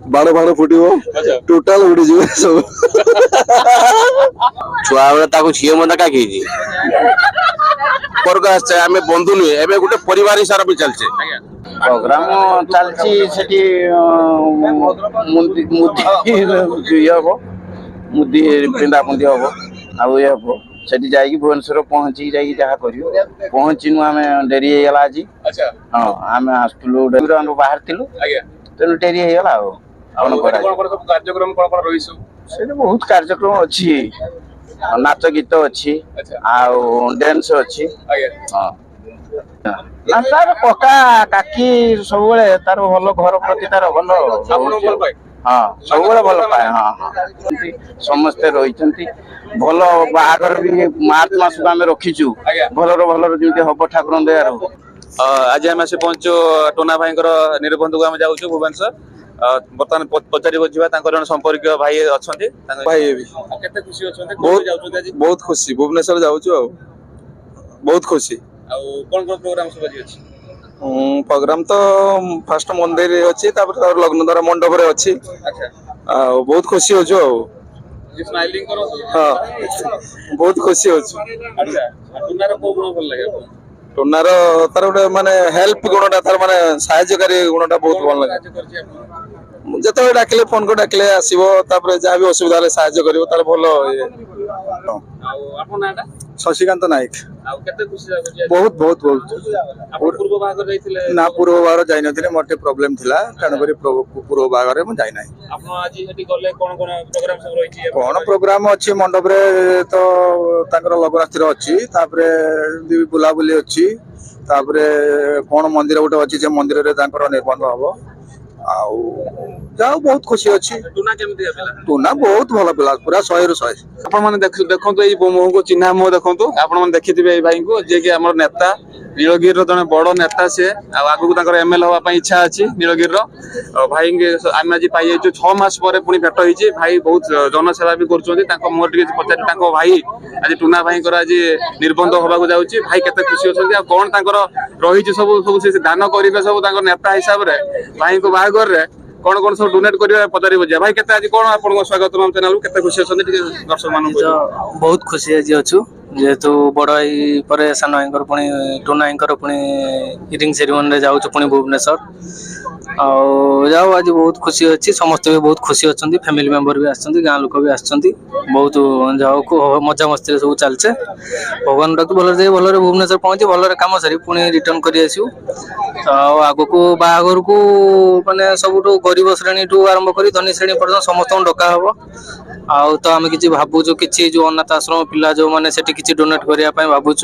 बाण फाण फुटो टोटाल उड़ी जीव सब छुआ बेले ताको झियो मता का केजी परग आछे आमे बंधु नुहे एबे गुटे परिवार हिसाब पे चलछे प्रोग्राम चलछि सेठी मुदी ये हबो मुदी पिंडा पुंदी हबो आ ये हबो सेठी जाई भुवनेश्वर पहुंची जाई जहा करियो पहुंचिनु आमे डेरी हे गेला जी अच्छा हां आमे आस्तुलु डेरी बाहर थिलु आज्ञा तेनु डेरी हे गेला हो कोन सब कार्यक्रम कोन रहिसु सेठी बहुत कार्यक्रम अछि नाच गीत अछि आ डांस अछि आज्ञा हां ना तार कका काकी सब बेले तार भलो घर प्रति तार भलो आपन बोल पाए हाँ सब बेले भलो पाए हाँ हाँ समस्ते रहिचंती भलो बाहागर भी मार्च मास आमे रखिचु भलर भलर जेमति हबो ठाकुर दयारो आज आम आसी पहुंचु टोना भाई निरबंध को आम जाऊँ भुवनेश्वर बर्तमान पचार जन संपर्क भाई अच्छा भाई केते खुशी अच्छा बहुत खुशी भुवनेश्वर जाऊँ बहुत खुशी कौन कौन प्रोग्राम सब अछि प्रोग्राम तो फास्ट मंदिर अच्छी लग्नद्वारा मंडप रे अच्छी बहुत खुशी हो स्माइलिंग करो हाँ बहुत खुशी हो अच्छा टोनार को गुण भल लागे टोनार तार गोटे माने हेल्प गुणटा तार माने सहायकारी गुणटा बहुत भल लागे जते डाकिले फोन को डाकिले आसीबो तापर जहा भी असुविधा ले सहायता करिवो तार भलो आपन नाटा शशिकांत नायक केते खुशी लागो बहुत बहुत बहुत पूर्व भाग जाइथिले ना पूर्व भाग जाई नथिले मोटे प्रॉब्लम थिला कारण करी पूर्व भाग रे म जाई नै आपन आज हेटी गले कोन कोन प्रोग्राम सब रही छी कोन प्रोग्राम अछि मंडप रे तो ताकर लगनास्तिर अछि तापर बुला बुली अछि तापर कोन मंदिर गोटे अछि जे मंदिर रे ताकर निर्बंध हबो आउ जाओ बहुत खुशी अच्छी टूना केमती पिला टूना बहुत भल पिला पूरा 100 रु 100 आपण माने देखंतु एई मुह को चिन्हा मुह देखंतु आपण माने देखिथिबे एई भाई को जे कि हमर नेता नीलगिर रो जने बड़ नेता से आगु को ताकर एमएल होवा पई इच्छा अछि नीलगिर रो भाई के आमे आज पाई जो 6 मास परे पुनी भेट होईची भाई बहुत जन सेवा भी करचोंती ताको मोर टिके पचारि ताको भाई आज टूना भाई कर आज निर्बंध होबा को जाउची भाई केते खुशी होछंती आ कोन ताकर रहिची सब से दान करिवे सब ताकर नेता हिसाब रे भाई को बाहागर रे कौन कौन सब डोनेट करिवे पचारि बजे भाई केते आज कोन आपन स्वागत नाम चैनल केते खुशी होछंती टिके दर्शक मान को बहुत खुशी आज अछु जेहेतु बड़ भाई पर सान भाई पुणी टोना भाई पुणी रिंग सेरेमनी रे जाऊँ पुणी भुवनेश्वर जाओ आज बहुत खुशी अच्छी समस्त भी बहुत खुशी अच्छा फैमिली मेंबर भी आसछंती गाँ लोक भी आसछंती बहुत जाओ को मजा मस्ती सब चलचे भगवान डाक भल जाए भल भुवनेश्वर पहुंची भल काम सारी पुणी रिटर्न कर आगो को बाहागर को माने सब गरीब श्रेणी ठू आरंभ कर धनी श्रेणी पर्यटन समस्त डका हम आउ तो आम कि भावुँ कि जो अनाथ आश्रम पिला जो मैंने से डोनेट करने भावुँ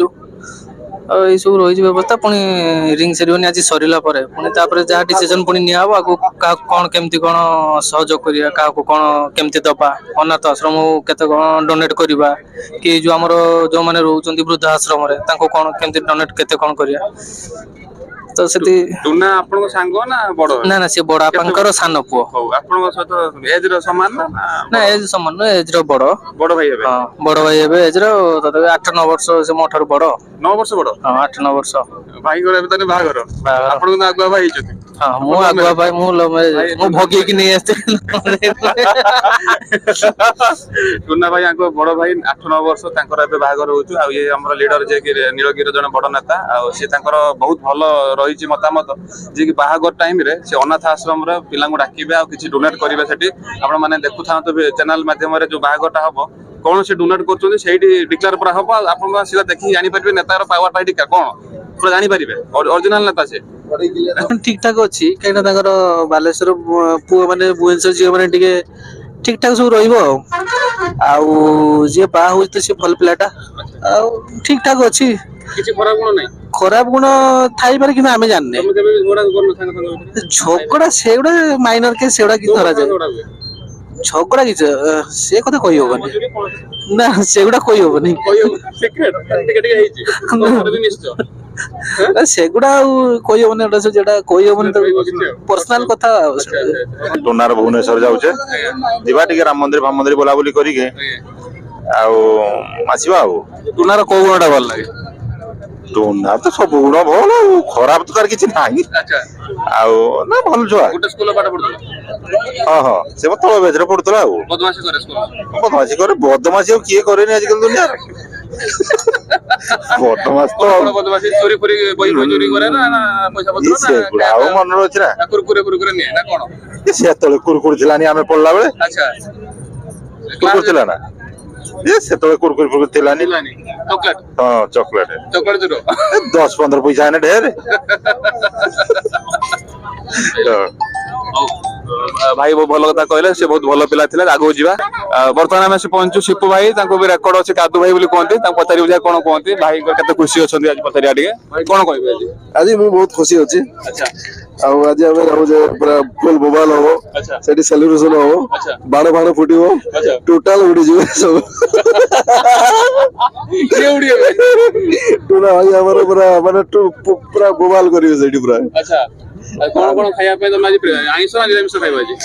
ये सब रही व्यवस्था पुणी रिंग सेरेमनी आज सरला पुणी जहाँ डिसीजन पुणी निया आगो कौन केमती कौन सहयोग करिया क्या कौन केमती दबा अनाथ आश्रम केते कौन डोनेट करवा कि जो आमर जो मैंने रोचंती वृद्धा आश्रम रे तांको कौन केमती डोनेट केते कौन करिया तो सेती टुना आपन को सांग ना बड़ ना ना से बड़ आपनकर सान पुओ हो आपन को सहित एज रो समान ना एज समान न एज रो बड़ भाई हेबे हां बड़ भाई हेबे एज रो तते 8-9 वर्ष से मोठर बड़ 9 वर्ष बड़ हां 8-9 वर्ष भाई को एबे तने बागर आपन को आगुआ भाई हिचती हां मु आगुआ भाई मु लो मु भोगी की नहीं आस्ते टुना भाई आको बड़ भाई 8-9 वर्ष तांकर एबे बागर होछु आ ये हमर लीडर जे कि नीलगिर जण बड़ नेता आ से तांकर बहुत भलो रही मतामत जे कि बाहागर टाइम रे से अनाथ आश्रम रे पिला को डाकिबे आ किछि डोनेट करिवे सेठी आपण माने देखु था तो चैनल माध्यम रे जो बाहागरटा हबो कोन से डोनेट करछोनी सेठी डिक्लेयर पर हबो आपण को सीधा देखि जानि परबे नेतार पावर टाइट का कोन पूरा जानि परबे ओरिजिनल नेता से ठीक ठाक अछि कहिना ताकर बालेश्वर पुओ माने भुवनेश्वर जी माने टिके ठीक ठाक सब रहिबो आउ जे बा होई त से फल पिलाटा आउ ठीक ठाक अछि किछि खराब गुण नै खराब गुण थाई पारे कि आमे जानने झगड़ा सेगुड़ा माइनर के सेगुड़ा कि धरा जाए झगड़ा कि से कथा कहि होबनी ना सेगुड़ा कहि होबनी सिक्रेट टिके हेछि सेगुड़ा कहि होबनी एटा से जेटा कहि होबनी त पर्सनल कथा टोनार भुवनेश्वर जाउछे दिबा टिके राम मंदिर बोला बोली करी के आउ आसीबा आउ टोनार को गुणटा भल लागे ଟୁନା ତ ସବୁ ଗୁଣ ଭଲ ଖରାପ ତ ତାର କିଛି ନାହିଁ ଆଚ୍ଛା ଆଉ ନା ଭଲ ଛୁଆ ଗୋଟେ ସ୍କୁଲ ପାଠ ପଢୁଥିଲା ହଁ ସେ ମୋ ତଳ ବେଜରେ ପଡୁଥିଲା ଆଉ ବଦମାସି કરે ସ୍କୁଲ ବଦମାସି କରେ ବଦମାସି ଆଉ କିଏ କରେନି ଆଜିକାଲି ଦୁନିଆରେ ବଦମାସ ତ କଣ ବଦମାସି ଚୋରି ଫୋରି ବହି ଫହି ଚୋରି કરે ନା ପଇସା ପତ୍ର ନା ସେଗୁଡା ଆଉ ମନରେ ଅଛି ନା କୁରୁକୁରେ ନିଏ ନା କଣ ସେତେବେଳେ କୁରୁକୁରୁ ଥିଲାନି ଆମେ ପଢିଲା ବେଳେ ଆଚ୍ଛା କୁରୁକୁରୁ ଥିଲା ନା ସେତେବେଳେ କୁରୁକୁରୁ ଥିଲାନି ଚକଲେଟ ହଁ ଚକୋଲେଟ ଚକଲେଟ ଚୋର 10-15 ପଇସା ଆନେ ଢେର ହଉ ଭାଇ ବହୁତ ଭଲ କଥା କହିଲେ ସେ ବହୁତ ଭଲ ପିଲା ଥିଲେ ଆଗକୁ ଯିବା ବର୍ତ୍ତମାନ ଆମେ ଆସି ପହଞ୍ଚୁ ଶିପୁ ଭାଇ ତାଙ୍କୁ ବି ରେକର୍ଡ ଅଛି କାଦୁ ଭାଇ ବୋଲି କୁହନ୍ତି ତାଙ୍କୁ ପଚାରିବୁ ଯେ କଣ କୁହନ୍ତି ଭାଇଙ୍କ କେତେ ଖୁସି ଅଛନ୍ତି ଆଜି ପଚାରିବା ଟିକେ ଭାଇ କଣ କହିବେ ଆଜି ଆଜି ମୁଁ ବହୁତ ଖୁସି ଅଛି ଆଚ୍ଛା ଆଉ ଆଜି ଆମେ ଭାବୁଛେ ପୁରା ଫୁଲ ମୋବାଇଲ ହବ ଆଚ୍ଛା ସେଠି ସେଲିବ୍ରେସନ ହବ ଆଚ୍ଛା ବାଣ ଫୁଟିବ ଆଚ୍ଛା ଟୋଟାଲ ଉଡିଯିବ ସବୁ କିଏ ଉଡିବେ ପୁରା ଭାଇ ଆମର ପୁରା ମାନେ ପୁରା ବୋବାଲ କରିବେ ସେଇଠି ପୁରା ଆଚ୍ଛା କଣ କଣ ଖାଇବା ପାଇଁ ତମେ ଆଜି ଆଇଁଷ ନା ନିରାମିଷ ଖାଇବ ଆଜି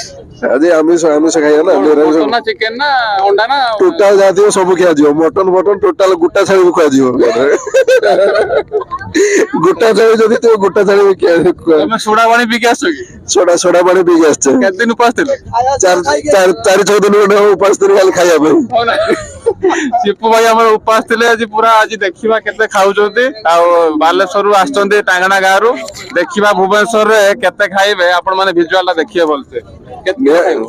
ଆଜି ଆମିଷ ଖାଇବା ନା ମଟନ ନା ଚିକେନ ନା ଅଣ୍ଡା ନା ଟୋଟାଲ ଯାହା ଥିବ ସବୁ ଖିଆଯିବ ମଟନ ଟୋଟାଲ ଗୋଟା ଛେଳି ବି ଖୁଆଯିବ ଗୋଟା ଛେଳି ଯଦି ଥିବ ଗୋଟା ଛେଳି ବି ତମେ ସୋଡା ପାଣି ପିଇକି ଆସ କି ସୋଡା ପାଣି ପିଇକି ଆସିଛେ କେତେ ଦିନ ଉପାସ ଥିଲେ 4-6 ଦିନ ଖଣ୍ଡେ ଉପାସ ଥିଲି ଖାଲି ଖାଇବା ପାଇଁ ଶିପୁ ଭାଇ ଆମର ଉପାସ ଥିଲେ ଆଜି ପୁରା ଆଜି ଦେଖିବା କେତେ ଖାଉଛନ୍ତି ଆଉ ବାଲେଶ୍ୱରରୁ ଆସିଛନ୍ତି ଟାଙ୍ଗଣା ଗାଁରୁ ଦେଖିବା ଭୁବନେଶ୍ୱରରେ କେତେ ଖାଇବେ ଆପଣ ମାନେ ଭିଜୁଆଲ ଟା ଦେଖିବେ ଭଲସେ କେତେ ଖାଇବ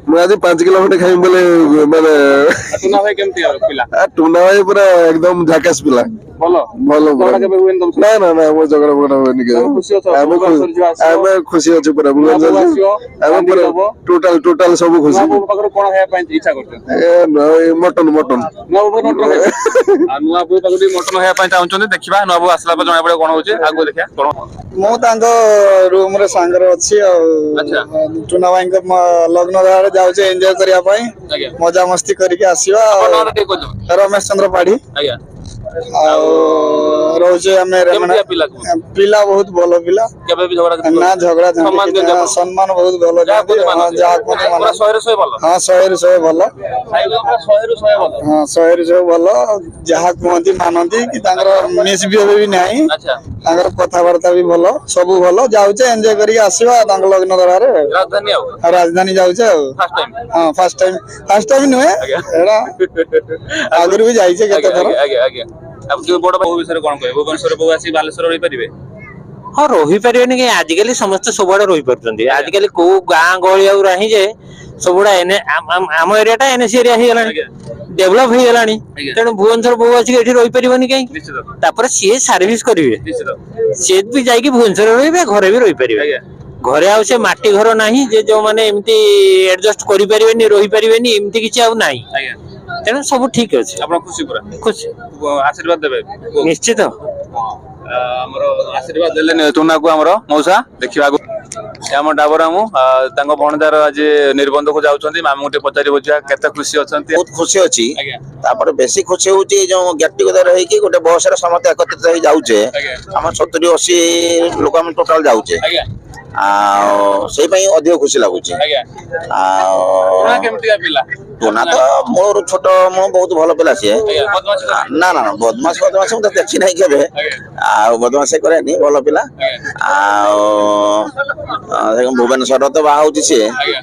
ମୁଁ ଆଜି 5 କିଲୋ ଖଣ୍ଡେ ଖାଇବି ବୋଲି ମାନେ ଟୁନା ଭାଇ କେମିତି ପିଲା ଟୁନା ଭାଇ ପୁରା ଏକଦମ ଝାକାସ ପିଲା ଭଲ ଭଲ ଝଗଡା କେବେ ହୁଏନି ତମ ସହିତ? ନା ମୋ ଝଗଡା ହୁଏନି ଖୁସି ଅଛ ଆମେ ଖୁସି ଅଛୁ ପୁରା ଆମେ ପୁରା ଟୋଟାଲ ସବୁ ଖୁସି ନୂଆ ପାଖରୁ କଣ ଖାଇବା ପାଇଁ ଇଚ୍ଛା କରୁଛନ୍ତି ମଟନ ନୂଆ ବୋଉ ପାଖରୁ ଟିକେ ମଟନ ଖାଇବା ପାଇଁ ଚାହୁଁଛନ୍ତି ଦେଖିବା ନୂଆ ବୋଉ ଆସିଲା ପରେ ଜଣା ପଡିବ କଣ ହଉଛି ଆଗକୁ ଦେଖିବା କଣ ମୁଁ ତାଙ୍କ ରୁମ ରେ ସାଙ୍ଗରେ ଅଛି ଆଉ ଆଚ୍ଛା ଟୁନା ଭାଇଙ୍କ ଲଗ୍ନ ରେ ଯାଉଛି ଏଞ୍ଜୟ କରିବା ପାଇଁ ଆଜ୍ଞା ମଜାମସ୍ତି କରିକି ଆସିବା ଆପଣ ନାଁଟା ଟିକେ କହିଦିଅନ୍ତୁ ରମେଶ ଚନ୍ଦ୍ର ପାଢୀ ଆଜ୍ଞା ଆଉ ରହୁଛି ଆମେ କେମିତିଆ ପିଲା କୁହନ୍ତୁ? ପିଲା ବହୁତ ଭଲ ପିଲା କେବେ ବି ଝଗଡା ନା ଝଗଡା ସମ୍ମାନ ଦିଅନ୍ତି ଆପଣ? ସମ୍ମାନ ବହୁତ ଭଲ ଯାହା ଦିଅନ୍ତି କୁହନ୍ତି ମାନନ୍ତି। ଯାହା କୁହନ୍ତି ପୁରା ମାନନ୍ତି। 100 ରୁ 100 ଭଲ ହଁ 100 ରୁ 100 ଭଲ ଖାଇବା ପୁରା 100 ରୁ 100 ଭଲ ହଁ 100 ରୁ 100 ଭଲ ଯାହା କୁହନ୍ତି ମାନନ୍ତି କି ତାଙ୍କର ମିସବିହେଭ ବି ନାହିଁ ଆଚ୍ଛା ତାଙ୍କର କଥାବାର୍ତ୍ତା ବି ଭଲ ସବୁ ଭଲ ଯାଉଛେ ଏଞ୍ଜୟ କରିକି ଆସିବା ତାଙ୍କ ଲଗ୍ନ ଦରାରେ ରାଜଧାନୀ ଆଉ ରାଜଧାନୀ ଯାଉଛେ ଆଉ ଫାର୍ଷ୍ଟ ଟାଇମ୍ ହଁ ଫାର୍ଷ୍ଟ ଟାଇମ ନୁହେଁ ଆଜ୍ଞା ଏଇଟା ଆଗରୁ ବି ଯାଇଛେ କେତେ ଥର ଆଜ୍ଞା ଆଉ ଯୋଉ ବଡ ବୋଉ ବିଷୟରେ କଣ କହିବେ ଭୁବନେଶ୍ୱର ବୋଉ ଆସି ବାଲେଶ୍ୱର ରହିପାରିବେ ହଁ ରହିପାରିବେନି କି ଆଜିକାଲି ସମସ୍ତେ ସବୁଆଡେ ରହିପାରୁଛନ୍ତି ଆଜିକାଲି କୋଉ ଗାଁ ଗହଳି ଆଉ ନାହିଁ ଯେ ସବୁଗୁଡା ଆମ ଏରିଆ ଟା ଏନଏସି ଏରିଆ ହେଇଗଲାଣି ଡେଭଲପ ହେଇଗଲାଣି ଆଜ୍ଞା ତେଣୁ ଭୁବନେଶ୍ୱର ବୋଉ ଆସିକି ଏଠି ରହିପାରିବନି କାହିଁକି ନିଶ୍ଚିତ ତାପରେ ସିଏ ସର୍ଭିସ କରିବେ ନିଶ୍ଚିତ ସିଏ ବି ଯାଇକି ଭୁବନେଶ୍ୱରରେ ରହିବେ ଘରେ ବି ରହିପାରିବେ ଆଜ୍ଞା ଘରେ ଆଉ ସେ ମାଟି ଘର ନାହିଁ ଯେ ଯୋଉମାନେ ଏମିତି ଆଡଜଷ୍ଟ କରିପାରିବେନି ରହିପାରିବେନି ଏମିତି କିଛି ଆଉ ନାହିଁ ଆଜ୍ଞା ତେଣୁ ସବୁ ଠିକ ଅଛି ଆପଣ ଖୁସି ପୁରା ଖୁସି ଆଶୀର୍ବାଦ ଦେବେ ନିଶ୍ଚିତ ଆମର ଆଶୀର୍ବାଦ ଦେଲେନି ଟୁନାକୁ ଆମର ମଉସା ଦେଖିବାକୁ ଆମ ଡାବର ମାମୁଁ ତାଙ୍କ ଭଣଜାର ଆଜି ନିର୍ବନ୍ଧକୁ ଯାଉଛନ୍ତି ମାମୁଁ ଟିକେ ପଚାରି ବୁଝିବା କେତେ ଖୁସି ଅଛନ୍ତି ବହୁତ ଖୁସି ଅଛି ଆଜ୍ଞା ତାପରେ ବେଶୀ ଖୁସି ହଉଛି ଯୋଉ ଗେଟ ଟୁଗେଦର ହେଇକି ଗୋଟେ ବସରେ ସମସ୍ତେ ଏକତ୍ରିତ ହେଇ ଯାଉଛେ ଆଜ୍ଞା ଆମର 70-80 ଲୋକ ଆମେ ଟୋଟାଲ ଯାଉଛେ ଆଜ୍ଞା ଆଉ ସେଇ ପାଇଁ ଅଧିକ ଖୁସି ଲାଗୁଛି ଆଜ୍ଞା ଆଉ ଟୁନା କେମିତିକା ପିଲା ଟୁନା ତ ମୋର ଛୋଟ ମୁଁ ବହୁତ ଭଲ ପିଲା ସିଏ ଆଜ୍ଞା ବଦମାସି କରେନି? ନା ବଦମାସ ମୁଁ ତ ଦେଖି ନାହିଁ କେବେ ଆଜ୍ଞା ଆଉ ବଦମାସି କରେନି ଭଲ ପିଲା ଆଜ୍ଞା ଆଉ ଭୁବନେଶ୍ୱର ତ ବାହା ହଉଛି ସିଏ ଆଜ୍ଞା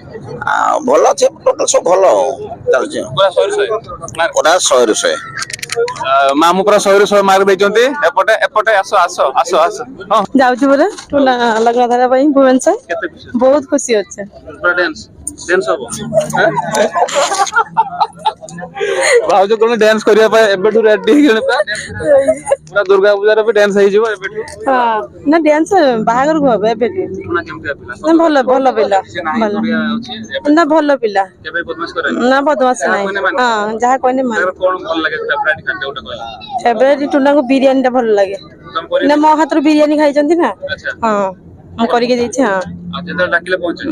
ଆଉ ଭଲ ଅଛି ଟୋଟାଲ ସବୁ ଭଲ ଆଉ ଚାଲିଛି ପୁରା 100 ରୁ 100 ପୁରା 100 ରୁ 100 ମାମୁଁ ପୁରା 100 ରୁ 100 ମାର୍କ ଦେଇଛନ୍ତି ଏପଟେ ଆସ ହଁ ଯାଉଛି ବୋଲେ ଲଗ୍ନ ଧରିବା ପାଇଁ ଭୁବନେଶ୍ୱର କେତେ ଖୁସି ବହୁତ ଖୁସି ଅଛି ପୁରା ଡ୍ୟାନ୍ସ ହବ ଭାଉଜ କଣ ଡ୍ୟାନ୍ସ କରିବା ପାଇଁ ଏବେଠୁ ରେଡି ହେଇଗଲେ ପୁରା ଦୁର୍ଗା ପୂଜାରେ ବି ଡ୍ୟାନ୍ସ ହେଇଯିବ ଏବେଠୁ ହଁ ନା ଡ୍ୟାନ୍ସ ବାହାଘରକୁ ହବ ଏବେ ଟୁନା କେମିତିକା ପିଲା ଭଲ ଭଲ ପିଲା ସେ ନାହିଁ ଭଲ ଦୁରିଆ ଅଛି ନା ଭଲ ପିଲା କେବେ ବଦମାସ କରେନି ନା ବଦମାସ ନାହିଁ ହଁ ଯାହା କହିଲେ ମାନେ ତାର କଣ ଭଲ ଲାଗେ ଫେଭରାଇଟ ଖାଦ୍ୟ ଗୋଟେ କହିଲା ଫେବରାଇଟ ଟୁନାକୁ ବିରିୟାନୀ ଟା ଭଲ ଲାଗେ ତମେ କରି ନା ମୋ ହାତରୁ ବିରିୟାନୀ ଖାଇଛନ୍ତି ନା ଆଚ୍ଛା ହଁ ମୁଁ କରିକି ଦେଇଛି ହଁ ଆଉ ଯେତେବେଳେ ଡାକିଲେ ପହଞ୍ଚିବି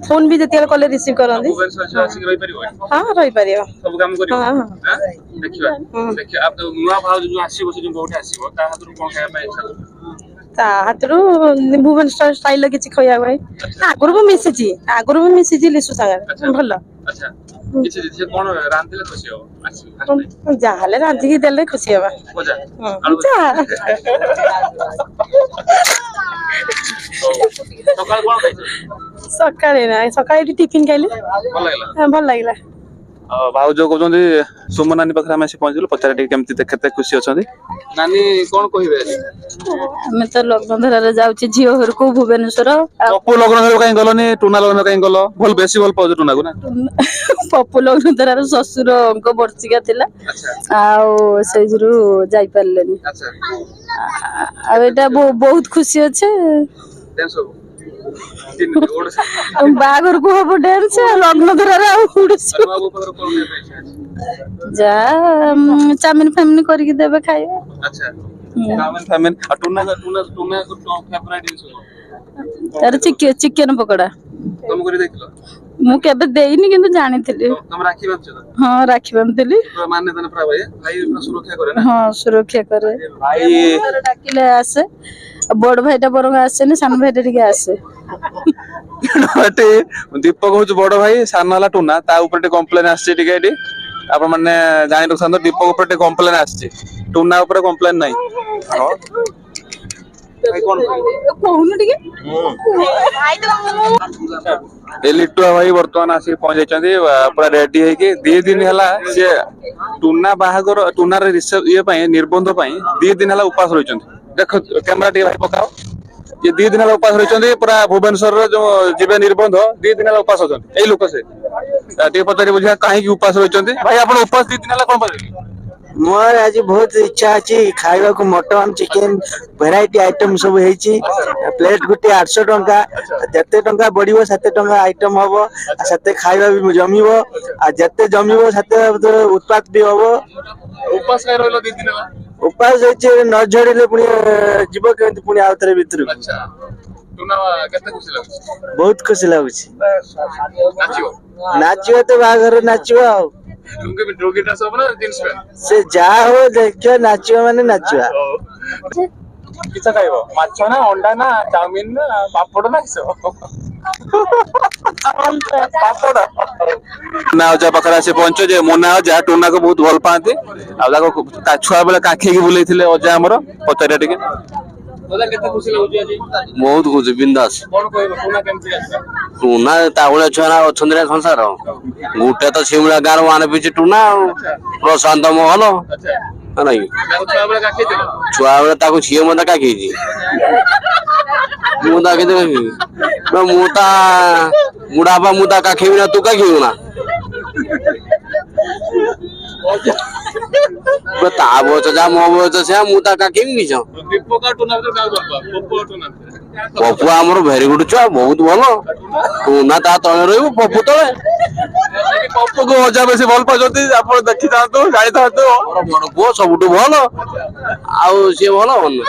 ଫୋନ ବି ଯେତେବେଳେ କଲେ ରିସିଭ କରନ୍ତି ଭୁବନେଶ୍ୱର ଆସିକି ରହିପାରିବ ହଁ ରହିପାରିବ ସବୁ କାମ କରିବ ହଁ ହଁ ଦେଖିବା ନୂଆ ଭାଉଜ ଯୋଉ ଆସିବ ସେ ଯୋଉ କୋଉଠି ଆସିବ ତା ହାତରୁ କଣ ଖାଇବା ପାଇଁ ଇଚ୍ଛା କରୁଛ ତା ହାତରୁ ଭୁବନେଶ୍ୱର ଷ୍ଟାଇଲ କିଛି ଖାଇବା ପାଇଁ ଆଗରୁ ବି ମିଶିଛି ଲିସୁ ସାଙ୍ଗରେ ଭଲ ଆଚ୍ଛା କିଛି ସେ କଣ ରାନ୍ଧିଲେ ଖୁସି ହବ ଆସିବି ଯାହାହେଲେ ରାନ୍ଧିକି ଦେଲେ ଖୁସି ହବା ମଜା ସକାଳେ କଣ ଖାଇଛ ସକାଳେ ଏଠି ଟିଫିନ ଖାଇଲି ଭଲ ଲାଗିଲା ଭଲ ଲାଗିଲା ଭାଉଜ କହୁଛନ୍ତି ସୁମ ନାନୀ ପାଖରେ ଆମେ ଆସି ପହଞ୍ଚିଲୁ ପଚାରେ ଟିକେ କେମିତି କେତେ ଖୁସି ଅଛନ୍ତି ନାନୀ କଣ କହିବେ ଆମେ ତ ଲଗ୍ନ ଧରାରେ ଯାଉଛେ ଝିଅ ଘରକୁ ଭୁବନେଶ୍ୱର ପପୁ ଲଗ୍ନ ଧରା କାହିଁ ଗଲନି ଟୁନା ଲଗ୍ନ କାହିଁ ଗଲ ଭଲ ବେଶୀ ଭଲ ପାଉଛ ଟୁନାକୁ ନା ପପୁ ଲଗ୍ନ ଧରାର ଶ୍ୱଶୁରଙ୍କ ବର୍ଷିକା ଥିଲା ଆଉ ସେଇଥିରୁ ଯାଇପାରିଲେନି ଆଉ ଏଇଟା ବହୁତ ଖୁସି ଅଛେ ବାହାଘରକୁ ହବ ଡ୍ୟାନ୍ସ ଲଗ୍ନ ଧରାରେ ଆଉ ଯା ଚାଉମିନ ଫାମିନ କରିକି ଦେବେ ଖାଇବା ତାର ଚିକେନ ପକୋଡା ମୁଁ କେବେ ଦେଇନି କିନ୍ତୁ ଜାଣିଥିଲି ହଁ ରାକ୍ଷୀ ବାନ୍ଧିଥିଲି ହଁ ସୁରକ୍ଷା କରେ ଡାକିଲେ ଆସେ ବଡ ଭାଇଟା ବରଂ ଆସେନି ସାନ ଭାଇଟା ଟିକେ ଆସେ ଦୀପକ ହଉଛି ବଡ ଭାଇ ସାନ ହେଲା ଟୁନା ତା ଉପରେ ଟିକେ କମ୍ପ୍ଲେନ ଆସିଛି ଟିକେ ଏଠି ଆପଣ ମାନେ ଜାଣି ରଖନ୍ତୁ ଦୀପକ ଉପରେ ଟିକେ କମ୍ପ୍ଲେନ ଆସିଛି ଟୁନା ଉପରେ କମ୍ପ୍ଲେନ ନାହିଁ କହୁନୁ ଟିକେ ଲିଟୁଆ ଭାଇ ବର୍ତ୍ତମାନ ଆସିକି ପହଞ୍ଚାଇଛନ୍ତି ପୁରା ରେଡି ହେଇକି 2 ଦିନ ହେଲା ସିଏ ଟୁନା ବାହାଘର ଟୁନାର ଇଏ ପାଇଁ ନିର୍ବନ୍ଧ ପାଇଁ 2 ଦିନ ହେଲା ଉପାସ ରହିଛନ୍ତି ଦେଖ କ୍ୟାମେରା ଟିକେ ଭାଇ ପକାଅ ये 2 दिन ହେଲା ଉପାସ ରହିଛନ୍ତି ପୁରା ଭୁବନେଶ୍ୱରର ଯୋଉ ଯିବେ ନିର୍ବନ୍ଧ 2 ଦିନ ହେଲା ଉପାସ ଅଛନ୍ତି ଏଇ ଲୋକ ସେ ଟିକେ ପଚାରି ବୁଝିବା କାହିଁକି ଉପାସ ରହିଛନ୍ତି ଭାଇ ଆପଣ ଉପାସ 2 ଦିନ ହେଲା କଣ କରିବେ ମୋର ଆଜି ବହୁତ ଇଚ୍ଛା ଅଛି ଖାଇବାକୁ ମଟନ ଚିକେନ ଭେରାଇଟି ଆଇଟମ ସବୁ ହେଇଛି ପ୍ଲେଟ ଗୋଟେ 800 ଟଙ୍କା ଯେତେ ଟଙ୍କା ବଢିବ ସେତେ ଟଙ୍କା ଆଇଟମ ହବ ସେତେ ଖାଇବା ବି ଜମିବ ଆଉ ଯେତେ ଜମିବ ସେତେ ଉତ୍ପାଦ ବି ହବ ଉପାସ କାଇଁ ରହିଲ 2 ଦିନ ହେଲା ଉପାସ ହେଇଛି ନ ଝଡିଲେ ପୁଣି ଯିବ କେମିତି ପୁଣି ଆଉ ଥରେ ଭିତରକୁ ଟୁନା କେତେ ଖୁସି ଲାଗୁଛି ବହୁତ ଖୁସି ଲାଗୁଛି ନାଚିବ ନାଚିବ ତ ବାହାଘର ନାଚିବ ଆଉ ସେ ଯାହା ହବ ଦେଖିବା ନାଚିବ ମାନେ ନାଚିବା କିସ ଖାଇବ ମାଛ ନା ଅଣ୍ଡା ନା ଚାଉମିନ ନା ପାପଡ଼ ନା କିସ ମୁନା ଅଜା ପାଖରେ ଆସି ପହଞ୍ଚ ଯେ ମୁନା ଅଜା ଟୁନାକୁ ବହୁତ ଭଲ ପାଆନ୍ତି ଆଉ ତାକୁ ତା ଛୁଆ ବେଳେ କାଖେଇକି ବୁଲେଇଥିଲେ ଅଜା ଆମର ପଚାରିବା ଟିକେ କେତେ ଖୁସି ଲାଗୁଛି ଆଜି ବହୁତ ଖୁସି ବିନ୍ଦାସ କଣ କହିବ ଟୁନା କେମିତି ଆସିଲା ଟୁନା ତା ଭଳିଆ ଛୁଆ ଅଛନ୍ତି ନା ସଂସାର ଗୋଟେ ତ ସେଇଭଳିଆ ଗାଁର ୱାନ ପିଚ୍ ଟୁନା ଆଉ ପ୍ରଶାନ୍ତ ମହଲ ନାଇଁ ଛୁଆ ବେଳେ ତାକୁ ଝିଅ ମତେ କାଖେଇଛି ମୁଁ ତା ମୁଁ ତା ବୁଢା ବାପା ମୁଁ ତା କାଖେଇବି ନା ତୁ କାଖେଇବୁ ନା ତା ବୟସ ଯାହା ମୋ ବୟସ ସେୟା ମୁଁ ତା କାଖେଇବି କିସ ପପୁ ଆମର ଭେରି ଗୁଡ ଛୁଆ ବହୁତ ଭଲ ଟୁନା ତା ତଳେ ରହିବ ପପୁ ତଳେ ପପୁକୁ ଅଜା ବେଶୀ ଭଲ ପାଉଛନ୍ତି ଆପଣ ଦେଖିଥାନ୍ତୁ ଜାଣିଥାନ୍ତୁ ବଡ ପୁଅ ସବୁଠୁ ଭଲ ଆଉ ସିଏ ଭଲ ହବନି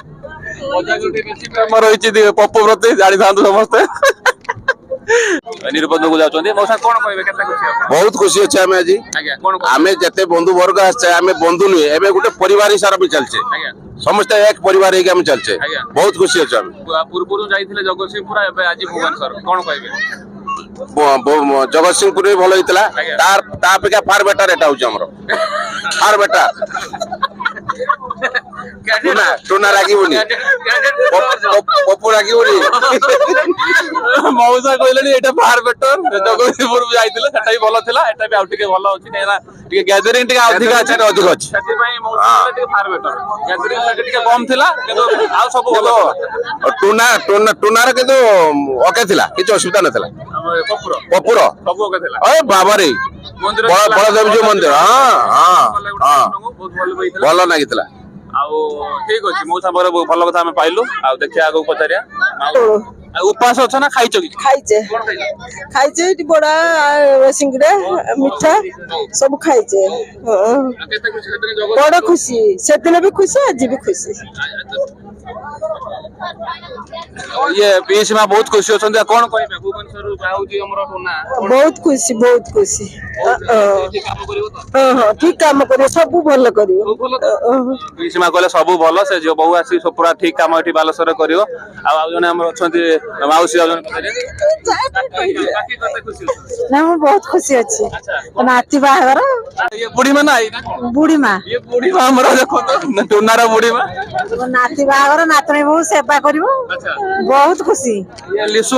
ରହିଛି ପପୁ ପ୍ରତି ଜାଣିଥାନ୍ତୁ ସମସ୍ତେ ନିର୍ବନ୍ଧକୁ ଯାଉଛନ୍ତି ମଉସା କଣ କହିବେ କେତେ ଖୁସି ବହୁତ ଖୁସି ଅଛି ଆମେ ଆଜି ଆମେ ଯେତେ ବନ୍ଧୁ ବର୍ଗ ଆସିଛେ ଆମେ ବନ୍ଧୁ ନୁହେଁ ଏବେ ଗୋଟେ ପରିବାର ହିସାବରେ ବି ଚାଲିଛେ ସମସ୍ତେ ଏକ ପରିବାର ହେଇକି ଆମେ ଚାଲିଛେ ବହୁତ ଖୁସି ଅଛୁ ଆମେ ପୂର୍ବରୁ ଯାଇଥିଲେ ଜଗତସିଂହପୁର ଏବେ ଆଜି ଭୁବନେଶ୍ୱର କଣ କହିବେ ଜଗତସିଂହପୁର ବି ଭଲ ହେଇଥିଲା ତା ଅପେକ୍ଷା ଫାର ବେଟାର ଏଟା ହଉଛି ଆମର ଫାର ବେଟାର ଟୁନା ରାଗିବୁନି ପପୁ ରାଗିବୁନି ମଉସା କହିଲେଣି ଏଇଟା ଫାର ବେଟର ଜଗତସିଂହପୁର ଯାଇଥିଲେ ସେଟା ବି ଭଲ ଥିଲା ଏଟା ବି ଆଉ ଟିକେ ଭଲ ଅଛି କାହିଁକିନା ଟିକେ ଗ୍ୟାଦରିଂ ଟିକେ ଅଧିକ ଅଛି ସେଥିପାଇଁ ଟିକେ ଫାର ବେଟର ଗ୍ୟାଦରିଂ ଟିକେ କମ ଥିଲା କିନ୍ତୁ ଆଉ ସବୁ ଭଲ ଟୁନାର କିନ୍ତୁ ଓକେ ଥିଲା କିଛି ଅସୁବିଧା ନଥିଲା ପପୁର ସବୁ ଓକେ ଥିଲା ବାବାରେ ବଳଦେବ ଜୀଉ ମନ୍ଦିର ଭଲ ଲାଗିଥିଲା ଆଉ ଠିକ ଅଛି ମଉସା ଭଲ କଥା ଆମେ ପାଇଲୁ ଆଉ ଦେଖିବା ଆଗକୁ ପଚାରିବା ଉପାସ ଅଛ ନା ଖାଇଛ କି ଖାଇଛେ ଏଠି ବଡା ସିଙ୍ଗିଡା ମିଠା ସବୁ ଖାଇଛେ ବଡ ଖୁସି ସେଦିନ ବି ଖୁସି ଆଜି ବି ଖୁସି ये पीएस में बहुत खुशी होछन कौन कहबे भुवनेश्वर जाउची हमर टोना बहुत खुशी बहुत खुशी काम करिवो तो हाँ ठीक काम करियो सब भल करियो पीएस में कहले सब भल से जो बहु आसी सब पूरा ठीक काम एठी बालेश्वर करियो आ जने हमर अछंती माउसी आ जने बाकी कते खुशी ना मैं बहुत खुशी अच्छी नाती बाहर ये बुढ़ी में ना बुढ़ी माँ ये बुढ़ी में हमरा देखो तो टोनार बुढ़ी में नाती बाहर नातनी बहुत सेवा करियो बहुत खुशी ये लिसु